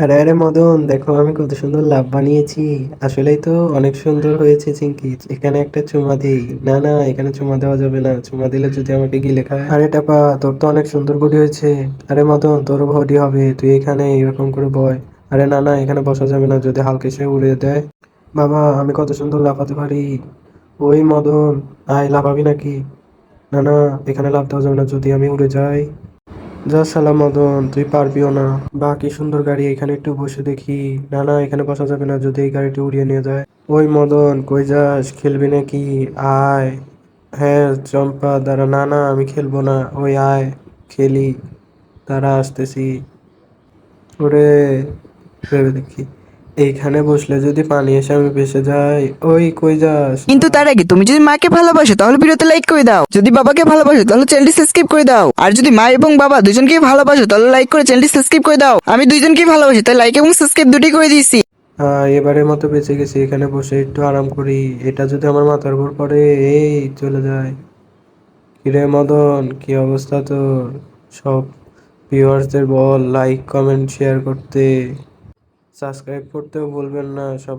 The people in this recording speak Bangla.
আরে আরে মদন, দেখো আমি কত সুন্দর লাভ বানিয়েছি। আসলেই তো অনেক সুন্দর হয়েছে চিংকি। এখানে একটা চুমা দিই। না না, এখানে চুমা দেওয়া যাবে না, চুমা দিলে যদি আমাকে গিলে খায়। আরে টাপা, তোর তো অনেক সুন্দর বডি হয়েছে। আরে মদন, তোরও বডি হবে, তুই এখানে এরকম করে বয়। আরে না না, এখানে বসা যাবে না, যদি হালকা সে উড়ে দেয়। বাবা, আমি কত সুন্দর লাফাতে পারি। ওই মদন, আয় লাফাবি নাকি? না না, এখানে লাফ দেওয়া যাবে না, যদি আমি উড়ে যাই। যা শালা মদন, তুই পারবিও না। বা কি সুন্দর গাড়ি, এখানে একটু বসে দেখি। না না, এখানে বসা যাবে না, যদি এই গাড়িটি উড়িয়ে নিয়ে যায়। ওই মদন, কই যাস, খেলবি নাকি? আয়। হ্যাঁ চম্পা, দাঁড়া। না না, আমি খেলবো না, ওই আয় খেলি। দাঁড়া আসতেছি। ওরে, ভেবে দেখি, এইখানে বসলে যদি পানি এসে আমি ভেসে যাই। ওই কই যাস? কিন্তু তার আগে তুমি যদি মাকে ভালোবাসো তাহলে ভিডিওতে লাইক করে দাও, যদি বাবাকে ভালোবাসো তাহলে চ্যানেলটি সাবস্ক্রাইব করে দাও, আর যদি মা এবং বাবা দুজনকেই ভালোবাসো তাহলে লাইক করে চ্যানেলটি সাবস্ক্রাইব করে দাও। আমি দুইজনকেই ভালোবাসি তাই লাইক এবং সাবস্ক্রাইব দুটোই করে দিয়েছি। হ্যাঁ, এবারের মতো বেঁচে গেছি, এখানে বসে একটু আরাম করি। এটা যদি আমার মাথার উপর পড়ে, এই চলে যায়। কিরে মদন, কি অবস্থা তোর? সব ভিউয়ার্সদের বল লাইক কমেন্ট শেয়ার করতে, সাবস্ক্রাইব করতেও ভুলবেন না সবাই।